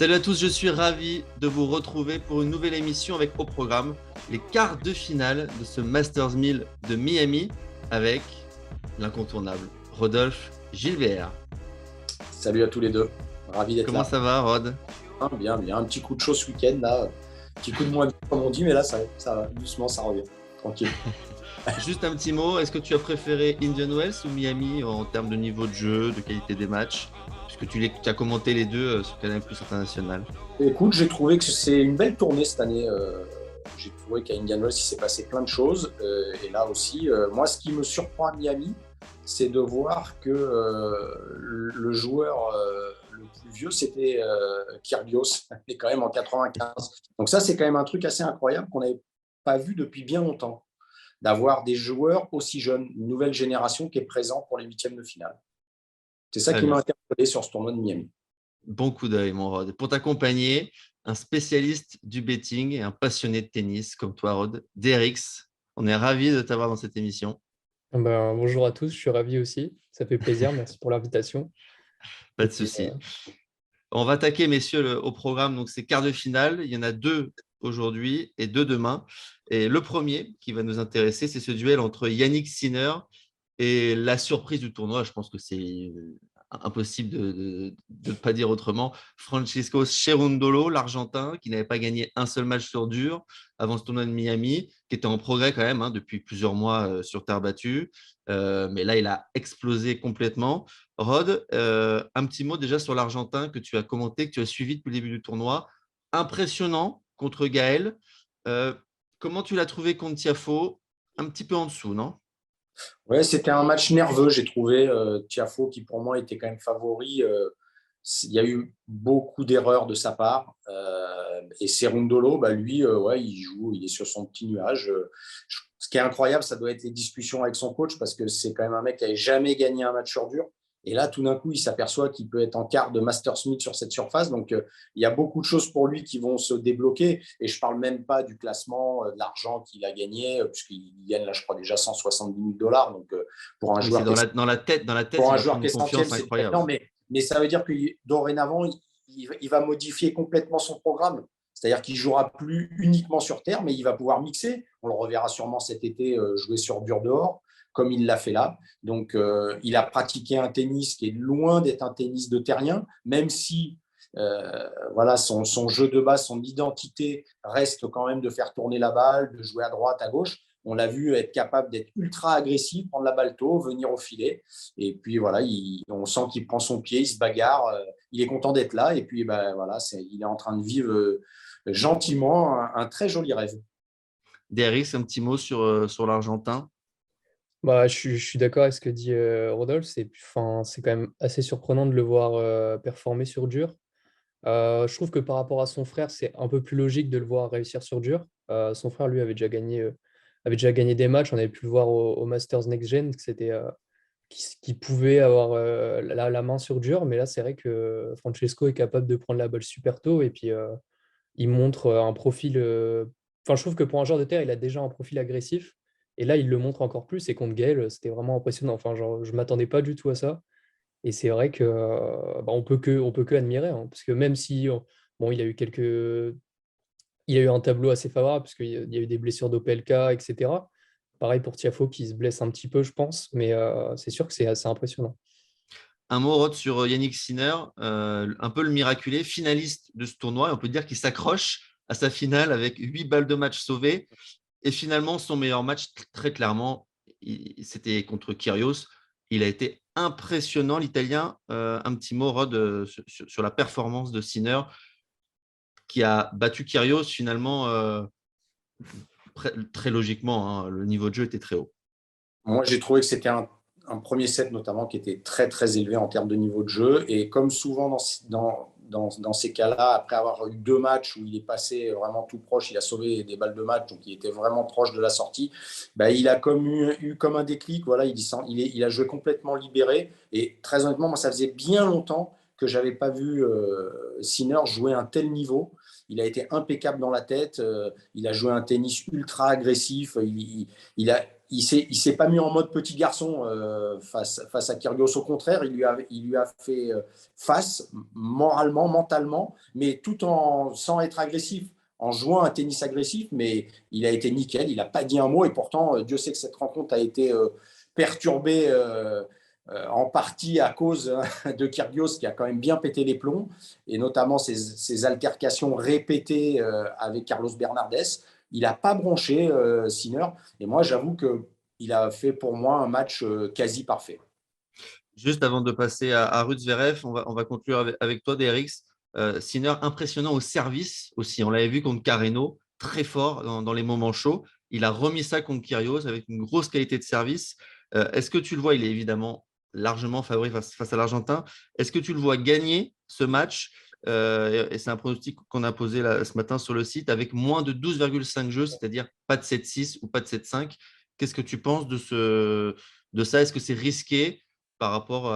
Salut à tous, je suis ravi de vous retrouver pour une nouvelle émission avec au programme les quarts de finale de ce Masters 1000 de Miami avec l'incontournable Rodolphe Gilbert. Salut à tous les deux, ravi d'être Comment là. ça va, Rod? Bien, bien, un petit coup de chaud ce week-end là, petit coup de moins bien comme on dit, mais là ça va, doucement ça revient, tranquille. Juste un petit mot, est-ce que tu as préféré Indian Wells ou Miami en termes de niveau de jeu, de qualité des matchs? Puisque tu as commenté les deux sur Canal+ International. Écoute, j'ai trouvé que c'est une belle tournée cette année. J'ai trouvé qu'à Indian Wells il s'est passé plein de choses, et là aussi, moi ce qui me surprend à Miami, c'est de voir que le joueur le plus vieux c'était Kyrgios, il est quand même en 95. Donc ça c'est quand même un truc assez incroyable qu'on n'avait pas vu depuis bien longtemps, d'avoir des joueurs aussi jeunes, une nouvelle génération qui est présente pour les huitièmes de finale. C'est ça Très qui m'a bien. interpellé sur ce tournoi de Miami. Bon coup d'œil, mon Rod. Pour t'accompagner, un spécialiste du betting et un passionné de tennis comme toi, Rod, Derix. On est ravis de t'avoir dans cette émission. Bonjour à tous, je suis ravi aussi. Ça fait plaisir, merci pour l'invitation. Pas Et de puis, souci. On va attaquer, messieurs, au programme. Donc, c'est quarts de finale. Il y en a deux aujourd'hui et deux demain. Et le premier qui va nous intéresser, c'est ce duel entre Yannick Sinner et la surprise du tournoi. Je pense que c'est impossible de ne pas dire autrement. Francisco Cerundolo, l'Argentin, qui n'avait pas gagné un seul match sur dur avant ce tournoi de Miami, qui était en progrès quand même depuis plusieurs mois sur terre battue. Mais là, il a explosé complètement. Rod, un petit mot déjà sur l'Argentin que tu as commenté, que tu as suivi depuis le début du tournoi. Impressionnant contre Gaël. Euh, Comment tu l'as trouvé contre Tiafoe? Un petit peu en dessous, non? Ouais, c'était un match nerveux, j'ai trouvé. Tiafoe, qui pour moi était quand même favori, il y a eu beaucoup d'erreurs de sa part. Et Cerundolo, bah lui, ouais, il joue, il est sur son petit nuage. Ce qui est incroyable, ça doit être les discussions avec son coach, parce que c'est quand même un mec qui n'avait jamais gagné un match sur dur. Et là, tout d'un coup, il s'aperçoit qu'il peut être en quart de Masters 1000 sur cette surface. Donc, il y a beaucoup de choses pour lui qui vont se débloquer. Et je ne parle même pas du classement, de l'argent qu'il a gagné, puisqu'il gagne, là, je crois, déjà 170 000 dollars. Donc, pour un Oui, c'est joueur qui est, dans la tête, pour il un va joueur prendre qui une est centième, confiance c'est incroyable. énorme. Mais ça veut dire que dorénavant, il va modifier complètement son programme. C'est-à-dire qu'il ne jouera plus uniquement sur terre, mais il va pouvoir mixer. On le reverra sûrement cet été jouer sur dur dehors, comme il l'a fait là. Donc, il a pratiqué un tennis qui est loin d'être un tennis de terrien, même si voilà, son jeu de base, son identité reste quand même de faire tourner la balle, de jouer à droite, à gauche. On l'a vu être capable d'être ultra agressif, prendre la balle tôt, venir au filet. Et puis voilà, on sent qu'il prend son pied, il se bagarre, il est content d'être là. Et puis ben, voilà, il est en train de vivre gentiment un très joli rêve. Derrick, un petit mot sur l'Argentin. je suis d'accord avec ce que dit Rodolphe. C'est quand même assez surprenant de le voir performer sur dur. Je trouve que par rapport à son frère, c'est un peu plus logique de le voir réussir sur dur. Son frère, lui, avait déjà gagné des matchs. On avait pu le voir au Masters Next Gen, que qui pouvait avoir la main sur dur. Mais là, c'est vrai que Francesco est capable de prendre la balle super tôt. Et puis, il montre un profil. Enfin, je trouve que pour un joueur de terre, il a déjà un profil agressif. Et là, il le montre encore plus. Et contre Gaël, c'était vraiment impressionnant. Enfin, genre, je ne m'attendais pas du tout à ça. Et c'est vrai que on peut que admirer. Hein, parce que même si bon, il y a eu un tableau assez favorable, parce qu'il y a eu des blessures d'OPLK, etc. Pareil pour Tiafoe qui se blesse un petit peu, je pense. Mais c'est sûr que c'est assez impressionnant. Un mot, Rod, sur Yannick Sinner, un peu le miraculé, finaliste de ce tournoi. Et on peut dire qu'il s'accroche à sa finale avec 8 balles de match sauvées. Et finalement, son meilleur match, très clairement, c'était contre Kyrgios. Il a été impressionnant, l'Italien. Un petit mot, Rod, sur la performance de Sinner, qui a battu Kyrgios finalement très logiquement. Hein, le niveau de jeu était très haut. Moi, j'ai trouvé que c'était un premier set notamment qui était très très élevé en termes de niveau de jeu. Et comme souvent dans ces cas-là, après avoir eu deux matchs où il est passé vraiment tout proche, il a sauvé des balles de match, donc il était vraiment proche de la sortie, bah, il a comme eu comme un déclic. Voilà, il a joué complètement libéré. Et très honnêtement, moi, ça faisait bien longtemps que je n'avais pas vu Sinner jouer un tel niveau. Il a été impeccable dans la tête. Il a joué un tennis ultra agressif. Il il s'est pas mis en mode petit garçon face à Kyrgios. Au contraire, il lui a fait face moralement, mentalement, mais sans être agressif, en jouant un tennis agressif. Mais il a été nickel, il n'a pas dit un mot. Et pourtant, Dieu sait que cette rencontre a été perturbée en partie à cause de Kyrgios, qui a quand même bien pété les plombs, et notamment ses altercations répétées avec Carlos Bernardes. Il n'a pas bronché, Sinner. Et moi, j'avoue qu'il a fait pour moi un match quasi parfait. Juste avant de passer à Ruud Zverev, on va conclure avec toi, DRX. Sinner, impressionnant au service aussi. On l'avait vu contre Carreno, très fort dans les moments chauds. Il a remis ça contre Kyrgios avec une grosse qualité de service. Est-ce que tu le vois? Il est évidemment largement favori face à l'Argentin. Est-ce que tu le vois gagner ce match? Et c'est un pronostic qu'on a posé ce matin sur le site avec moins de 12,5 jeux, c'est-à-dire pas de 7-6 ou pas de 7-5. Qu'est-ce que tu penses de ça? Est-ce que c'est risqué par rapport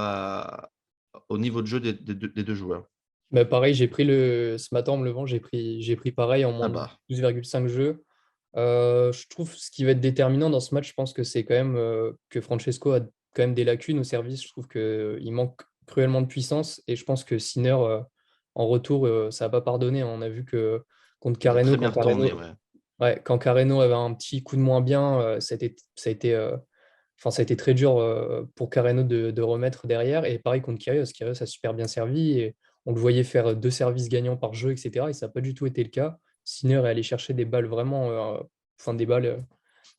au niveau de jeu des deux joueurs? Bah, pareil, ce matin en me levant, j'ai pris pareil en Ah moins de bah, 12,5 jeux. Je trouve ce qui va être déterminant dans ce match, je pense que c'est quand même que Francesco a quand même des lacunes au service. Je trouve qu'il manque cruellement de puissance et je pense que Sinner, en retour, ça va pas pardonner. On a vu que contre il a Carreno, très bien retourné. Ouais. Ouais, quand Carreno avait un petit coup de moins bien, ça a été très dur pour Carreno de remettre derrière. Et pareil contre Kyrgios. Kyrgios a super bien servi et on le voyait faire 2 services gagnants par jeu, etc. Et ça n'a pas du tout été le cas. Sinner est allé chercher des balles vraiment, des balles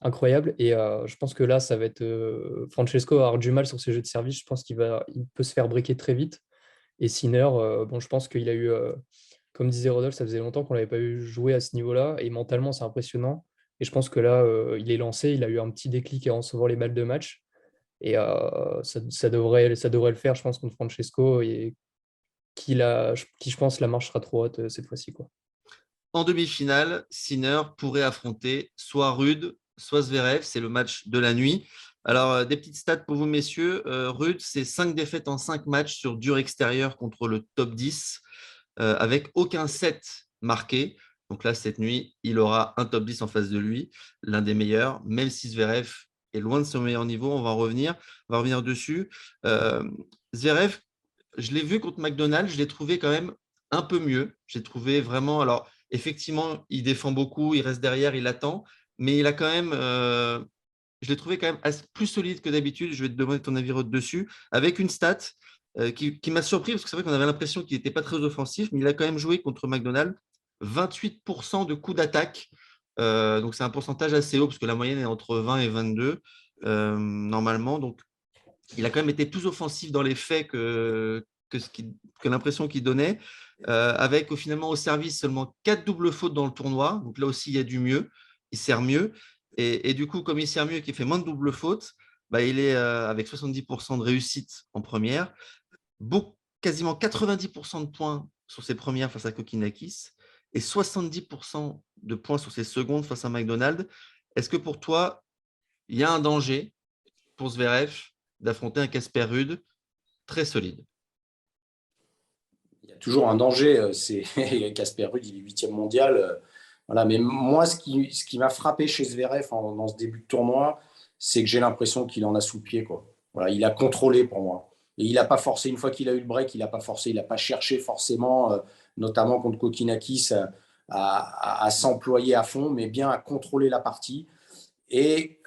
incroyables. Et je pense que là, ça va être Francesco va avoir du mal sur ses jeux de service. Je pense il peut se faire briquer très vite. Et Sinner, bon, je pense qu'il a eu, comme disait Rodolphe, ça faisait longtemps qu'on ne l'avait pas eu jouer à ce niveau-là. Et mentalement, c'est impressionnant. Et je pense que là, il est lancé. Il a eu un petit déclic à recevoir les balles de match. Et ça devrait le faire, je pense, contre Francesco. Et qui, je pense, la marche sera trop haute cette fois-ci, quoi. En demi-finale, Sinner pourrait affronter soit Ruud, soit Zverev. C'est le match de la nuit. Alors, des petites stats pour vous, messieurs. Ruud, c'est 5 défaites en 5 matchs sur dur extérieur contre le top 10, avec aucun set marqué. Donc là, cette nuit, il aura un top 10 en face de lui, l'un des meilleurs, même si Zverev est loin de son meilleur niveau. On va revenir dessus. Zverev, je l'ai vu contre McDonald's, je l'ai trouvé quand même un peu mieux. J'ai trouvé vraiment. Alors, effectivement, il défend beaucoup, il reste derrière, il attend, mais il a quand même. Je l'ai trouvé quand même plus solide que d'habitude. Je vais te demander ton avis dessus. Avec une stat qui m'a surpris, parce que c'est vrai qu'on avait l'impression qu'il n'était pas très offensif, mais il a quand même joué contre McDonald's 28% de coups d'attaque. Donc, c'est un pourcentage assez haut, parce que la moyenne est entre 20 et 22 normalement. Donc, il a quand même été plus offensif dans les faits que l'impression qu'il donnait, avec finalement au service seulement 4 doubles fautes dans le tournoi. Donc là aussi, il y a du mieux. Il sert mieux. Et du coup, comme il sert mieux et qu'il fait moins de doubles fautes, bah, il est avec 70% de réussite en première, quasiment 90% de points sur ses premières face à Kokinakis et 70% de points sur ses secondes face à McDonald's. Est-ce que pour toi, il y a un danger pour Zverev d'affronter un Casper Ruud très solide? Il y a toujours un danger. C'est Casper Ruud, il est 8e mondial. Voilà. Mais moi, ce qui m'a frappé chez Zverev dans ce début de tournoi, c'est que j'ai l'impression qu'il en a sous le pied, quoi. Voilà, il a contrôlé pour moi. Et il n'a pas forcé, une fois qu'il a eu le break, il n'a pas forcé, il n'a pas cherché forcément, notamment contre Kokinakis, à s'employer à fond, mais bien à contrôler la partie. Et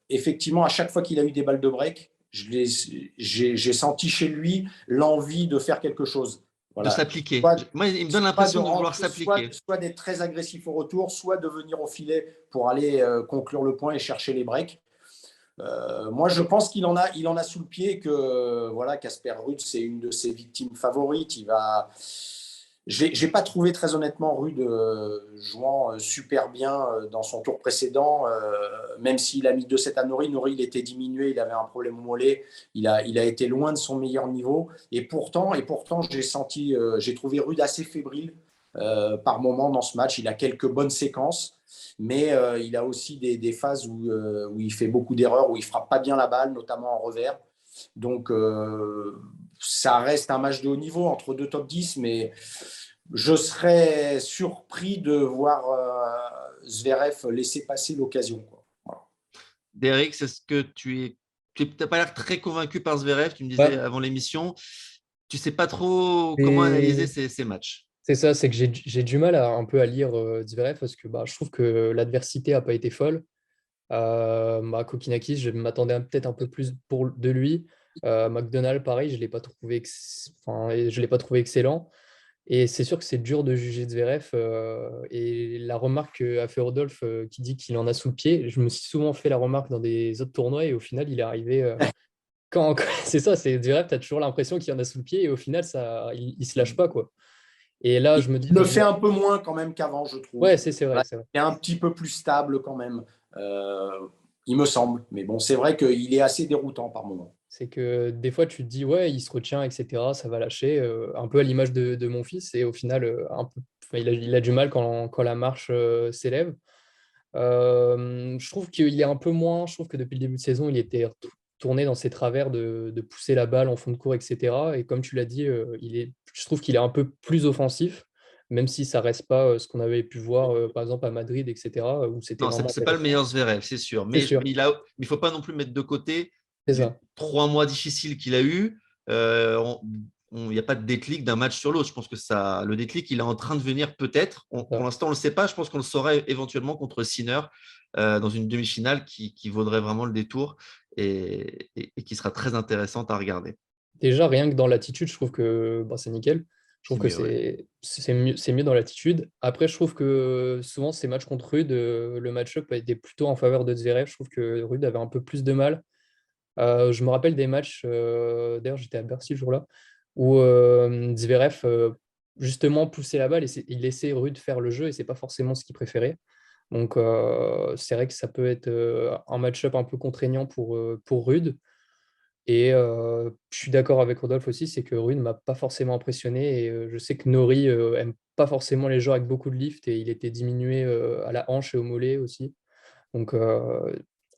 effectivement, à chaque fois qu'il a eu des balles de break, j'ai senti chez lui l'envie de faire quelque chose. De Voilà. s'appliquer. Moi, il me donne l'impression de vouloir s'appliquer. Soit d'être très agressif au retour, soit de venir au filet pour aller conclure le point et chercher les breaks. Moi, je pense qu'il en a sous le pied, que voilà, Casper Ruud, c'est une de ses victimes favorites. J'ai pas trouvé très honnêtement Ruud jouant super bien dans son tour précédent, même s'il a mis 2-7 à Norrie. Norrie, il était diminué, il avait un problème au mollet, il a été loin de son meilleur niveau. Et pourtant j'ai trouvé Ruud assez fébrile par moment dans ce match. Il a quelques bonnes séquences, mais il a aussi des phases où il fait beaucoup d'erreurs, où il frappe pas bien la balle, notamment en revers. Donc, ça reste un match de haut niveau entre deux top 10, mais je serais surpris de voir Zverev laisser passer l'occasion, quoi. Voilà. Derek, c'est ce que tu n'as pas l'air très convaincu par Zverev, tu me disais Ouais, avant l'émission. Tu ne sais pas trop comment analyser et ces matchs. c'est ça, c'est que j'ai du mal un peu à lire Zverev parce que je trouve que l'adversité n'a pas été folle. Kokinakis, je m'attendais peut-être un peu plus de lui. McDonald, pareil, je l'ai pas trouvé je l'ai pas trouvé excellent. Et c'est sûr que c'est dur de juger Zverev. Et la remarque qu'a fait Rodolphe, qui dit qu'il en a sous le pied, je me suis souvent fait la remarque dans des autres tournois et au final, il est arrivé. C'est ça, c'est Zverev, tu as toujours l'impression qu'il en a sous le pied et au final, il se lâche pas, quoi. Et là, je me dis Il le dans fait un peu moins quand même qu'avant, je trouve. Ouais, c'est vrai, Voilà, c'est vrai. il est un petit peu plus stable quand même, il me semble. Mais bon, c'est vrai qu'il est assez déroutant par moment. C'est que des fois, tu te dis, ouais, il se retient, etc., ça va lâcher, un peu à l'image de mon fils, et au final, il a du mal quand la marche s'élève. Je trouve qu'il est un peu moins, je trouve que depuis le début de saison, il était tourné dans ses travers de pousser la balle en fond de cours, etc. Et comme tu l'as dit, je trouve qu'il est un peu plus offensif, même si ça reste pas ce qu'on avait pu voir, par exemple, à Madrid, etc., où c'était Non, vraiment c'est pas le intéressant. meilleur Zverev, c'est sûr. C'est Mais sûr, il ne faut pas non plus mettre de côté c'est les ça. 3 mois difficiles qu'il a eu. Il n'y a pas de déclic d'un match sur l'autre. Je pense que le déclic, il est en train de venir peut-être. Pour l'instant, on ne le sait pas. Je pense qu'on le saurait éventuellement contre Sinner dans une demi-finale qui vaudrait vraiment le détour et qui sera très intéressante à regarder. Déjà, rien que dans l'attitude, je trouve que c'est nickel. Je trouve C'est que mieux, ouais. c'est mieux dans l'attitude. Après, je trouve que souvent, ces matchs contre Rude, le match-up a été plutôt en faveur de Zverev. Je trouve que Rude avait un peu plus de mal. Je me rappelle des matchs, d'ailleurs, j'étais à Bercy ce jour-là, où Zverev, justement, poussait la balle et il laissait Rude faire le jeu et c'est pas forcément ce qu'il préférait. Donc, c'est vrai que ça peut être un match-up un peu contraignant pour Rude. Et je suis d'accord avec Rodolphe aussi, c'est que Rune ne m'a pas forcément impressionné. Et je sais que Nori aime pas forcément les joueurs avec beaucoup de lift et il était diminué à la hanche et au mollet aussi. Donc,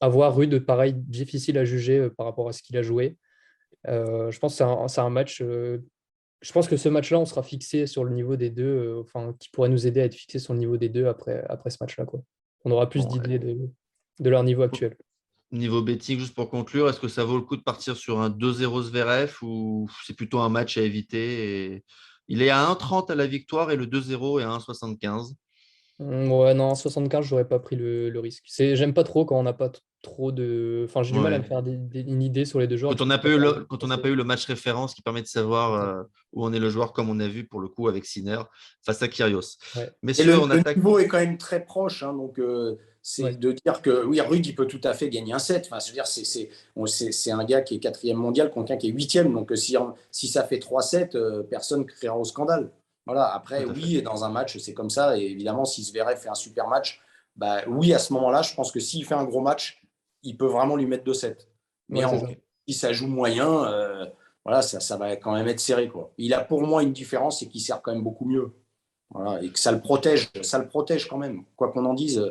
avoir Rude, pareil, difficile à juger par rapport à ce qu'il a joué. Je pense que c'est un match. Je pense que ce match-là, on sera fixé sur le niveau des deux, enfin, qui pourrait nous aider à être fixé sur le niveau des deux après ce match-là, quoi. On aura plus Bon, d'idées de leur niveau actuel. niveau betting, juste pour conclure, est-ce que ça vaut le coup de partir sur un 2-0 Zverev ou c'est plutôt un match à éviter Il est à 1,30 à la victoire et le 2-0 est à 1,75. Ouais, non, 75, j'aurais pas pris le risque. J'aime pas trop quand on n'a pas trop de. Enfin, j'ai du mal à me Ouais. faire une idée sur les deux joueurs. Quand Du on coup, n'a je pas eu préfère le, juste quand on n'a pas passer. eu le match référence qui permet de savoir C'est ça. où en est le joueur, comme on a vu pour le coup avec Sinner face à Kyrgios. Ouais. Et Messieurs, le, on le attaque. niveau est quand même très proche. Hein, donc, c'est Ouais. de dire que oui, Rude, il peut tout à fait gagner un set. Enfin, je veux dire, c'est un gars qui est quatrième mondial contre quelqu'un qui est huitième. Donc, si ça fait 3-7, personne ne criera au scandale. Voilà. Après, Tout à fait. oui, dans un match, c'est comme ça. Et évidemment, si Zverev fait un super match, bah, oui, à ce moment-là, je pense que s'il fait un gros match, il peut vraiment lui mettre 2-7. Mais Ouais, c'est ça. si ça joue moyen, voilà, ça va quand même être serré, quoi. Il a pour moi une différence, c'est qu'il sert quand même beaucoup mieux. Voilà, et que ça le protège quand même. Quoi qu'on en dise,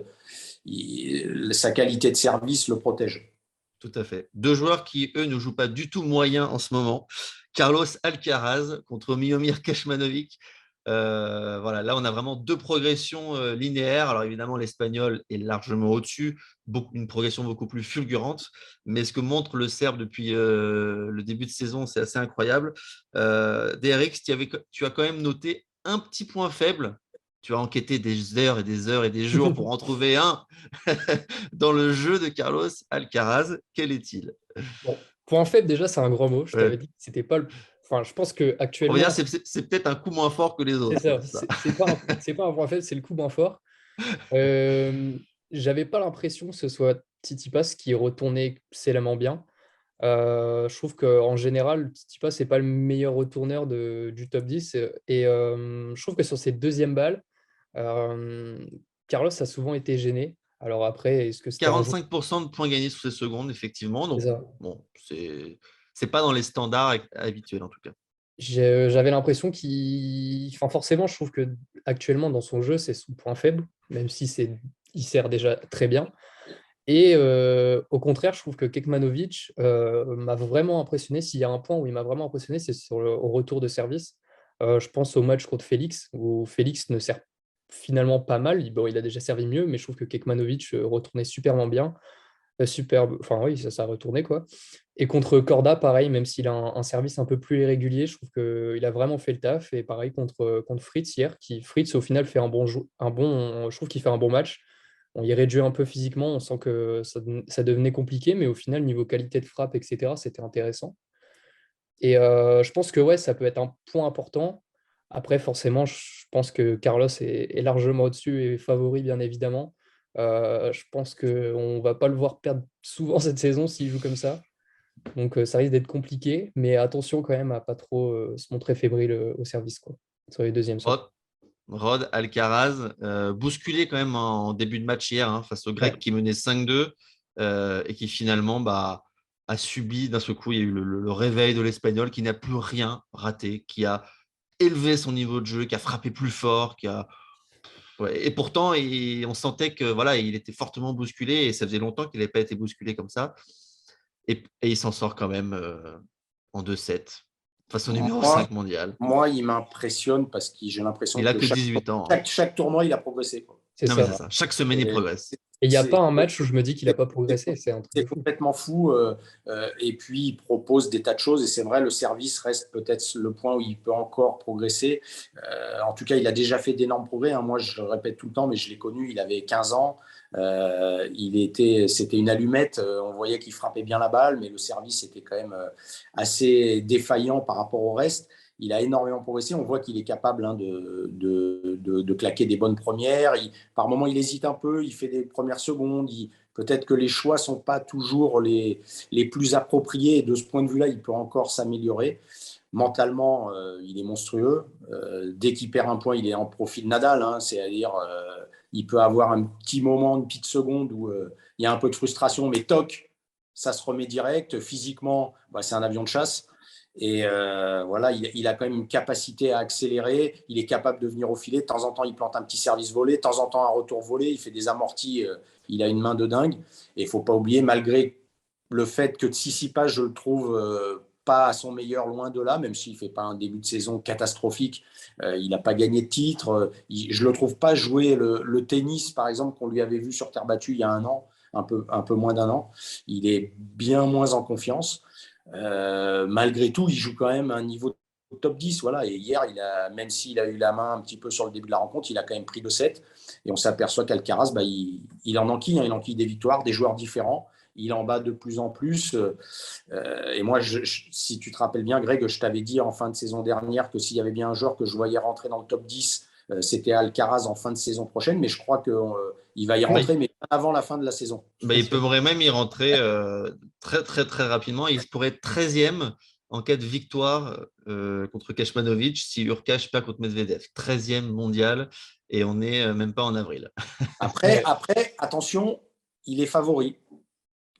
sa qualité de service le protège. Tout à fait. Deux joueurs qui, eux, ne jouent pas du tout moyen en ce moment. Carlos Alcaraz contre Miomir Kecmanovic. Voilà, là, on a vraiment deux progressions linéaires. Alors, évidemment, l'Espagnol est largement au-dessus, une progression beaucoup plus fulgurante. Mais ce que montre le Serbe depuis le début de saison, c'est assez incroyable. DRX, tu as quand même noté un petit point faible. Tu as enquêté des heures et des heures et des jours pour en trouver un dans le jeu de Carlos Alcaraz. Quel est-il? Bon, point faible, déjà, c'est un grand mot. Je t'avais Ouais. dit que c'était pas le. Enfin, je pense que On va dire actuellement, c'est peut-être un coup moins fort que les c'est autres. ça. C'est ça. C'est pas un point faible, c'est le coup moins fort. Euh, J'avais pas l'impression que ce soit Tsitsipas qui retournait excellemment bien. Je trouve qu'en général, Tsitsipas, c'est pas le meilleur retourneur du top 10. Et je trouve que sur ces deuxièmes balles, euh, Carlos a souvent été gêné. Alors après, est-ce que c'était un jour? 45% de points gagnés sur ces secondes, effectivement. C'est Donc, ça. bon, c'est pas dans les standards habituels, en tout cas. J'avais l'impression qu'il. Enfin, forcément, je trouve que actuellement dans son jeu, c'est son point faible, même si il sert déjà très bien. Et au contraire, je trouve que Kekmanovic m'a vraiment impressionné. S'il y a un point où il m'a vraiment impressionné, c'est au retour de service. Je pense au match contre Félix, où Félix ne sert finalement pas mal. Bon, il a déjà servi mieux, mais je trouve que Kekmanovic retournait superment bien. Superbe. Enfin, oui, ça a retourné, quoi. Et contre Corda, pareil, même s'il a un service un peu plus irrégulier, je trouve qu'il a vraiment fait le taf. Et pareil contre Fritz hier, Fritz, au final, fait je trouve qu'il fait un bon match. On y réduit un peu physiquement, on sent que ça devenait compliqué, mais au final, niveau qualité de frappe, etc., c'était intéressant. Et je pense que ouais, ça peut être un point important. Après, forcément, je pense que Carlos est largement au-dessus et favori, bien évidemment. Je pense qu'on ne va pas le voir perdre souvent cette saison s'il joue comme ça. Donc, ça risque d'être compliqué. Mais attention quand même à pas trop se montrer fébrile au service, quoi, sur les deuxièmes surtout. Rod Alcaraz, bousculé quand même en début de match hier face au Grec Ouais. qui menait 5-2 et qui finalement a subi d'un seul coup. Il y a eu le réveil de l'Espagnol qui n'a plus rien raté, qui a élevé son niveau de jeu, qui a frappé plus fort, Ouais. Et pourtant, on sentait que voilà, il était fortement bousculé et ça faisait longtemps qu'il n'avait pas été bousculé comme ça. Et il s'en sort quand même en 2-7 face au numéro Moi, 5 mondial. moi, il m'impressionne parce que j'ai l'impression Il a que que 18 ans. chaque tournoi, il a progressé, quoi. C'est Non, mais c'est ça. ça. Chaque semaine, il Et progresse. Et il n'y a pas c'est un match où je me dis qu'il n'a pas progressé. C'est un truc de c'est fou. complètement fou. Et puis, il propose des tas de choses. Et c'est vrai, le service reste peut-être le point où il peut encore progresser. En tout cas, il a déjà fait d'énormes progrès, hein. Moi, je le répète tout le temps, mais je l'ai connu. Il avait 15 ans. C'était une allumette. On voyait qu'il frappait bien la balle, mais le service était quand même assez défaillant par rapport au reste. Il a énormément progressé. On voit qu'il est capable, hein, de claquer des bonnes premières. Par moment, il hésite un peu. Il fait des premières secondes. Peut-être que les choix ne sont pas toujours les plus appropriés. Et de ce point de vue-là, il peut encore s'améliorer. Mentalement, il est monstrueux. Dès qu'il perd un point, il est en profil Nadal, hein. C'est-à-dire, il peut avoir un petit moment, une petite seconde où il y a un peu de frustration, mais toc, ça se remet direct. Physiquement, c'est un avion de chasse. Et voilà, il a quand même une capacité à accélérer. Il est capable de venir au filet. De temps en temps, il plante un petit service volé. De temps en temps, un retour volé. Il fait des amortis. Il a une main de dingue. Et il ne faut pas oublier, malgré le fait que Tsitsipas, je le trouve pas à son meilleur, loin de là, même s'il ne fait pas un début de saison catastrophique. Il n'a pas gagné de titre. Je ne le trouve pas jouer le tennis, par exemple, qu'on lui avait vu sur terre battue il y a un an, un peu moins d'un an. Il est bien moins en confiance. Malgré tout, il joue quand même à un niveau top 10. Voilà. Et hier, même s'il a eu la main un petit peu sur le début de la rencontre, il a quand même pris 2-7. Et on s'aperçoit qu'Alcaraz, il en enquille, hein, il enquille des victoires, des joueurs différents. Il en bat de plus en plus. Et moi, si tu te rappelles bien, Greg, je t'avais dit en fin de saison dernière que s'il y avait bien un joueur que je voyais rentrer dans le top 10, c'était Alcaraz en fin de saison prochaine. Mais je crois qu'il va y rentrer, mais avant la fin de la saison. Il pourrait même y rentrer très, très, très rapidement. Il pourrait être 13e en cas de victoire contre Kecmanovic si Hurkacz perd contre Medvedev. 13e mondial et on n'est même pas en avril. Après, attention, il est favori.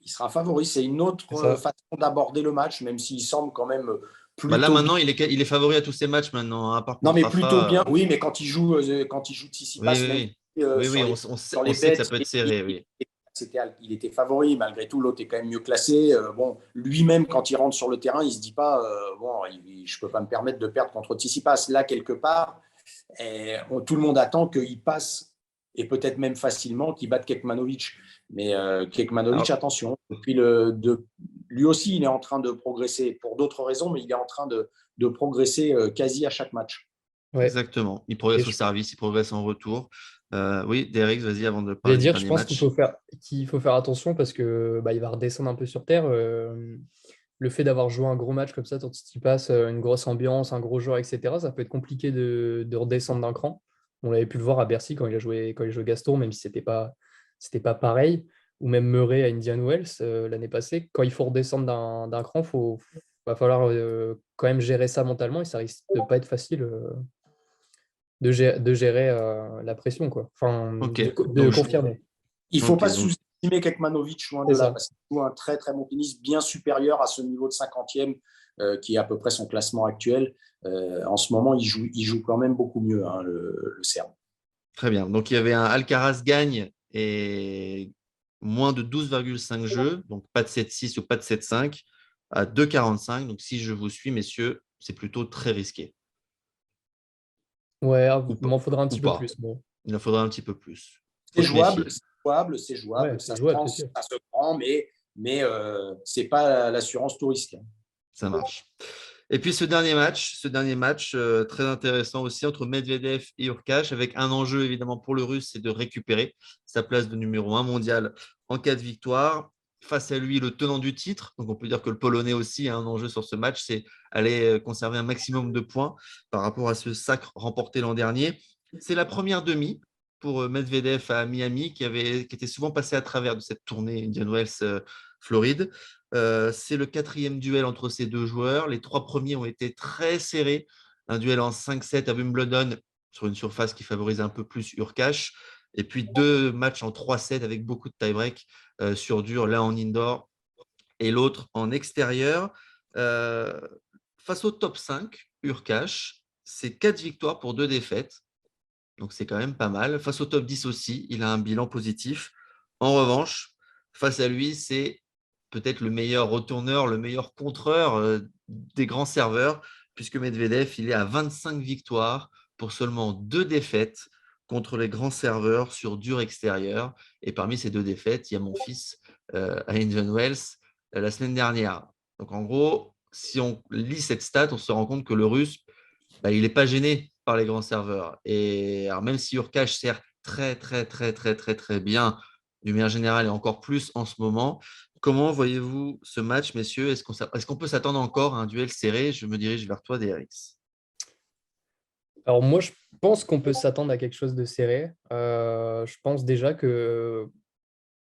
Il sera favori. C'est une autre façon d'aborder le match, même s'il semble quand même plutôt là, maintenant, bien. il est favori à tous ses matchs maintenant, hein, par Non, contre mais plutôt Rafa. bien. Oui, mais quand il joue Tsitsipas, même Oui. Oui, sur on les sait que ça bêtes, peut être serré, oui. il était favori. Malgré tout, l'autre est quand même mieux classé. Bon, lui-même, quand il rentre sur le terrain, il se dit pas, bon, je peux pas me permettre de perdre contre Tsitsipas. Là, quelque part, tout le monde attend qu'il passe, et peut-être même facilement, qu'il batte Kekmanovic. Mais Kekmanovic, Alors, attention. Lui aussi, il est en train de progresser pour d'autres raisons, mais il est en train de progresser quasi à chaque match. Ouais. exactement. Il Et progresse au service, il progresse en retour. Oui, Derek, vas-y, avant de j'allais parler du dire, je dernier pense match. qu'il faut faire attention parce que il va redescendre un peu sur terre. Le fait d'avoir joué un gros match comme ça, quand il passe une grosse ambiance, un gros joueur, etc., ça peut être compliqué de redescendre d'un cran. On l'avait pu le voir à Bercy quand il jouait Gaston, même si c'était pas pareil, ou même Murray à Indian Wells l'année passée. Quand il faut redescendre d'un cran, va falloir quand même gérer ça mentalement et ça risque de pas être facile de gérer la pression, quoi. Enfin, Ok. de Donc, confirmer. Il ne faut ok, pas donc, sous-estimer Kekmanovic, loin C'est de là, ça. parce qu'il joue un très très bon tennis, bien supérieur à ce niveau de 50e, qui est à peu près son classement actuel. En ce moment, il joue quand même beaucoup mieux, hein, le Serbe. très bien. Donc, il y avait un Alcaraz gagne et moins de 12,5 jeux, donc pas de 7-6 ou pas de 7-5 à 2,45. Donc, si je vous suis, messieurs, c'est plutôt très risqué. Ouais, Ou il pas. m'en faudra un Ou petit peu pas. plus. Mais... Il en faudra un petit peu plus. Faut C'est se jouable, méfier. c'est Ouais, jouable, c'est jouable, c'est sûr. ça se prend, mais c'est pas l'assurance tout risque. Ça marche. Et puis ce dernier match très intéressant aussi entre Medvedev et Hurkacz, avec un enjeu évidemment pour le Russe, c'est de récupérer sa place de numéro 1 mondial en cas de victoire. Face à lui, le tenant du titre, donc on peut dire que le Polonais aussi a un enjeu sur ce match, c'est aller conserver un maximum de points par rapport à ce sacre remporté l'an dernier. C'est la première demi pour Medvedev à Miami, qui était souvent passé à travers de cette tournée Indian Wells Floride. C'est le 4e duel entre ces deux joueurs. Les 3 premiers ont été très serrés. Un duel en 5-7 à Wimbledon sur une surface qui favorise un peu plus Hurkacz. Et puis 2 matchs en 3-7 avec beaucoup de tie-break sur dur, l'un en indoor et l'autre en extérieur. Face au top 5, Hurkacz, c'est 4 victoires pour 2 défaites. Donc c'est quand même pas mal. Face au top 10 aussi, il a un bilan positif. En revanche, face à lui, c'est peut-être le meilleur retourneur, le meilleur contreur des grands serveurs, puisque Medvedev, il est à 25 victoires pour seulement 2 défaites contre les grands serveurs sur dur extérieur. Et parmi ces 2 défaites, il y a mon fils à Indian Wells la semaine dernière. Donc en gros, si on lit cette stat, on se rend compte que le Russe, il n'est pas gêné par les grands serveurs. Et alors, même si Hurkacz sert très, très, très, très, très, très bien, d'une manière générale et encore plus en ce moment, comment voyez-vous ce match, messieurs? Est-ce qu'on peut s'attendre encore à un duel serré? Je me dirige vers toi, DRX. Alors moi, je pense qu'on peut s'attendre à quelque chose de serré. Je pense déjà que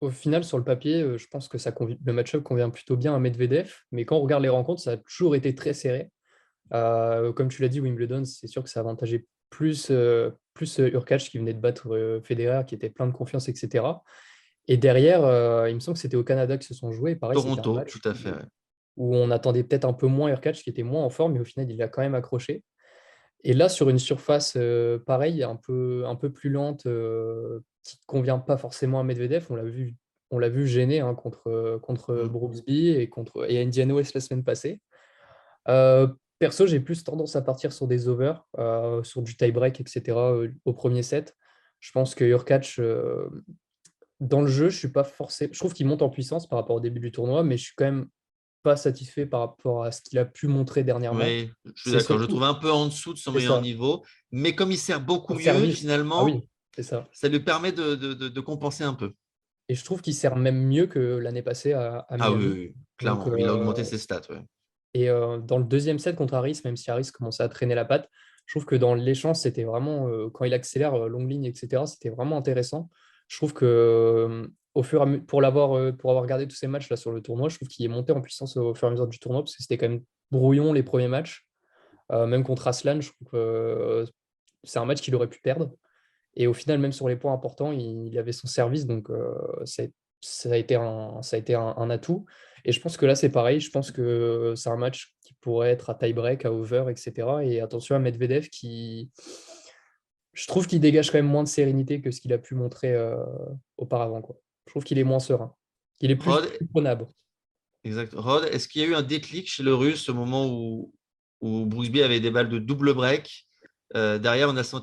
au final, sur le papier, je pense que le match-up convient plutôt bien à Medvedev. Mais quand on regarde les rencontres, ça a toujours été très serré. Comme tu l'as dit, Wimbledon, c'est sûr que ça avantageait plus Hurkacz qui venait de battre Federer, qui était plein de confiance, etc. Et derrière, il me semble que c'était au Canada que se sont joués. Pareil, c'était un Toronto, match tout à fait. Ouais. où on attendait peut-être un peu moins Hurkacz, qui était moins en forme, mais au final, il a quand même accroché. Et là, sur une surface pareille, un peu plus lente, qui ne convient pas forcément à Medvedev, on l'a vu gêner hein, contre Brooksby et Indian Wells la semaine passée. Perso, j'ai plus tendance à partir sur des overs, sur du tie-break, etc. Au premier set. Je pense que Hurkacz, dans le jeu, je suis pas forcément. Je trouve qu'il monte en puissance par rapport au début du tournoi, mais je suis quand même pas satisfait par rapport à ce qu'il a pu montrer dernièrement. Oui, je suis C'est d'accord. Je le surtout, trouve un peu en dessous de son c'est meilleur ça, niveau, mais comme il sert beaucoup en mieux, service. Ah finalement, oui, c'est ça. ça lui permet de compenser un peu. Et je trouve qu'il sert même mieux que l'année passée à Ah oui, oui, Miami. oui, Donc, clairement. Il a augmenté ses stats. Ouais. dans le deuxième set contre Harris, même si Harris commençait à traîner la patte, je trouve que dans l'échange, c'était vraiment, quand il accélère, longue ligne, etc., c'était vraiment intéressant. Je trouve que pour avoir regardé tous ces matchs là sur le tournoi, je trouve qu'il est monté en puissance au fur et à mesure du tournoi, parce que c'était quand même brouillon les premiers matchs. Même contre Aslan, je trouve que c'est un match qu'il aurait pu perdre. Et au final, même sur les points importants, il avait son service, donc ça a été un atout. Et je pense que là, c'est pareil. Je pense que c'est un match qui pourrait être à tie-break, à over, etc. Et attention à Medvedev qui, je trouve qu'il dégage quand même moins de sérénité que ce qu'il a pu montrer auparavant, quoi. Je trouve qu'il est moins serein. Il est Rod, plus prenable. exact. Rod, est-ce qu'il y a eu un déclic chez le Russe au moment où Brooksby avait des balles de double break? Derrière, on a senti